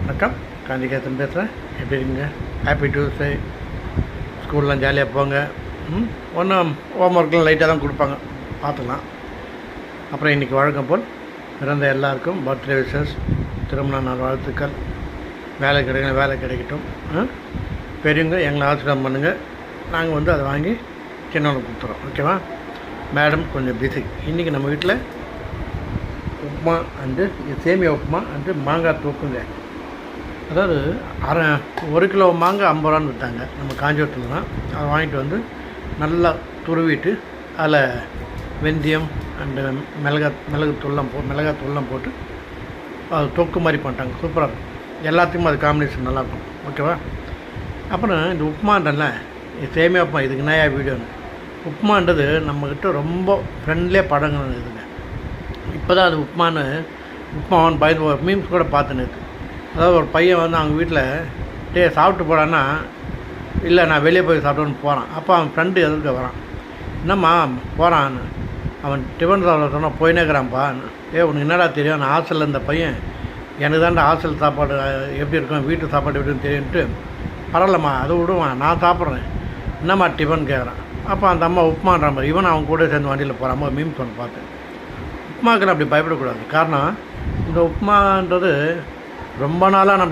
வணக்கம், காந்திகேசன் பேசுகிறேன். எப்படி இருக்கீங்க? Happy Tuesday. ஸ்கூல்லாம் ஜாலியாக போங்க. ஒன்றும் ஹோம் ஒர்க்லாம் லைட்டாக தான் கொடுப்பாங்க, பார்த்துக்கலாம். அப்புறம் இன்றைக்கி வழக்கம் போல் பிறந்த எல்லாருக்கும் பர்த்டே விஷஸ், திருமண நாள் வாழ்த்துக்கள். வேலை கிடைக்கணும், வேலை கிடைக்கட்டும். பெரியவங்க எங்களை ஆசீர்வாதம் பண்ணுங்கள். நாங்கள் அதை வாங்கி சின்னவனுக்கு கொடுத்துறோம். ஓகேவா? மேடம் கொஞ்சம் பிஸி. இன்றைக்கி நம்ம வீட்டில் உப்புமா அண்டு சேமியா உப்புமா அண்டு மாங்காய் தூக்குங்க. அதாவது 1 கிலோ மாங்காய் 50 ரூபான்னு விற்றாங்க நம்ம காஞ்சிபுரத்தில் தான். அதை வாங்கிட்டு நல்லா துருவிட்டு அதில் வெந்தயம் அண்டு மிளகாத்தூள்லாம் போட்டு அது தொக்கு மாதிரி பண்ணிட்டாங்க. சூப்பராக இருக்கும். எல்லாத்தையும் அது காம்பினேஷன் நல்லாயிருக்கும். ஓகேவா? அப்புறம் இந்த உப்புமான்றல சேமியா உப்புமா, இதுக்கு நயா வீடியோன்னு. உப்புமான்றது நம்மக்கிட்ட ரொம்ப ஃப்ரெண்ட்லியாக பழங்கணும். இதுங்க இப்போ தான் அது உப்புமாவான்னு பயந்து மீம்ஸ் கூட பார்த்துன்னு. அதாவது ஒரு பையன் அவங்க வீட்டில் சாப்பிட்டு போடான்னா, இல்லை நான் வெளியே போய் சாப்பிட்டோன்னு போகிறான். அப்போ அவன் ஃப்ரெண்டு எதுக்கு வரான், என்னம்மா போகிறான்னு. அவன் டிஃபன் சாப்பிட சொன்னால் போயினே இருக்கிறான்ப்பா. உனக்கு என்னடா தெரியும், நான் ஹாஸ்டலில் இருந்த பையன், எனக்கு தாண்டா ஹாஸ்டல் சாப்பாடு எப்படி இருக்கும், வீட்டு சாப்பாடு எப்படின்னு தெரியுன்ட்டு. பரவாயில்லம்மா, அதை விடுவான், நான் சாப்பிட்றேன், என்னம்மா டிஃபன் கேட்குறான். அப்போ அந்த அம்மா உப்புமான்ற மாதிரி இவன் அவங்க கூட சேர்ந்து வண்டியில் போகிறான். மீம்ஸ் ஒன்று பார்த்தேன். உப்புமாக்கள் அப்படி பயப்படக்கூடாது. காரணம், இந்த உப்புமான்றது ரொம்ப நாளாக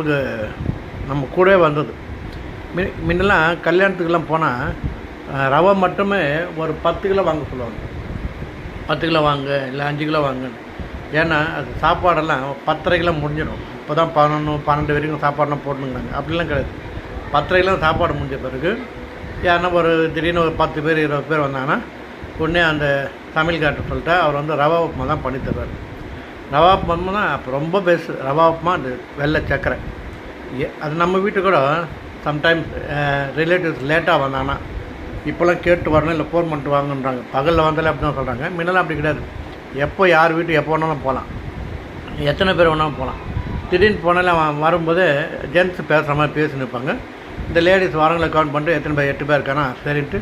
நம்ம கூடவே வந்தது. முன்னெல்லாம் கல்யாணத்துக்கெல்லாம் போனால் ரவை மட்டுமே ஒரு 10 கிலோ வாங்க சொல்லுவாங்க. 10 கிலோ வாங்க, இல்லை 5 கிலோ வாங்கன்னு. ஏன்னா அது சாப்பாடெல்லாம் 10.5 கிலோ முடிஞ்சிடும். இப்போ தான் 11-12 வரைக்கும் சாப்பாடெல்லாம் போட்டுங்கிறாங்க. அப்படிலாம் கிடையாது. 10.5 கிலோ சாப்பாடு முடிஞ்ச பிறகு யாருன்னா திடீர்னு ஒரு 10 பேர் 20 பேர் வந்தாங்கன்னா உடனே அந்த சமையல்கார்ட்ட சொல்லிட்டு அவர் ரவா உப்புமா தான் பண்ணி தருவார். ரவா உப்புமா தான் அப்போ ரொம்ப பெஸ்ட்டு. ரவா உப்புமா அந்த வெள்ளை சக்கரை. அது நம்ம வீட்டுக்கு கூட சம்டைம்ஸ் ரிலேட்டிவ்ஸ் லேட்டாக வந்தாங்கன்னா இப்போல்லாம் கேட்டு வரணும், இல்லை ஃபோன் பண்ணிட்டு வாங்கன்றாங்க. பகலில் வந்தாலே அப்படி தான் சொல்கிறாங்க. முன்னெல்லாம் அப்படி கிடையாது. எப்போ யார் வீட்டுக்கு எப்போ வேணாலும் போகலாம், எத்தனை பேர் வேணாலும் போகலாம். திடீர்னு போனாலும் வரும்போது ஜென்ட்ஸ் பேசுகிற மாதிரி பேசி நிற்பாங்க. இந்த லேடிஸ் வரங்களை கவுண்ட் பண்ணிட்டு எத்தனை பேர் 8 பேர் இருக்கானா சரின்ட்டு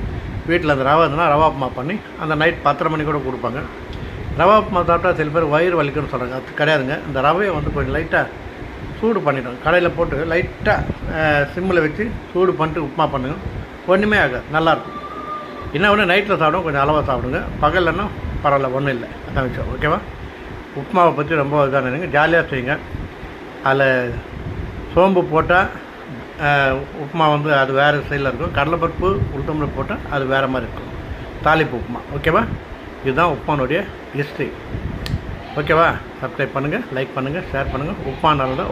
வீட்டில் அந்த ரவா இருந்ததுன்னா ரவா உப்புமா பண்ணி அந்த நைட் 10:30 மணி கூட கொடுப்பாங்க. ரவா உப்புமா சாப்பிட்டா சில பேர் வயிறு வலிக்குன்னு சொல்கிறாங்க. அது கிடையாதுங்க. இந்த ரவையை கொஞ்சம் லைட்டாக சூடு பண்ணிவிடும். கடையில் போட்டு லைட்டாக சிம்மில் வச்சு சூடு பண்ணிட்டு உப்புமா பண்ணுங்க. ஒன்றுமே ஆகாது, நல்லாயிருக்கும். என்ன ஒன்று நைட்டில் சாப்பிடும், கொஞ்சம் அளவாக சாப்பிடுங்க. பகல்லன்னா பரவாயில்ல, ஒன்றும் இல்லை. அதான் விஷயம். ஓகேவா? உப்புமாவை பற்றி ரொம்ப இதாக நினைங்க, ஜாலியாக செய்யுங்க. அதில் சோம்பு போட்டால் உப்புமா அது வேறு ஸ்டைலில் இருக்கும். கடலைப்பருப்பு உளுத்தம்பருப்பு போட்டால் அது வேறு மாதிரி இருக்கும். தாளிப்பு உப்புமா. ஓகேவா? இதுதான் உப்புமானுடைய ஹிஸ்ட்ரி. ஓகேவா? சப்ஸ்கிரைப் பண்ணுங்கள், லைக் பண்ணுங்கள், ஷேர் பண்ணுங்கள். உப்புமா நல்ல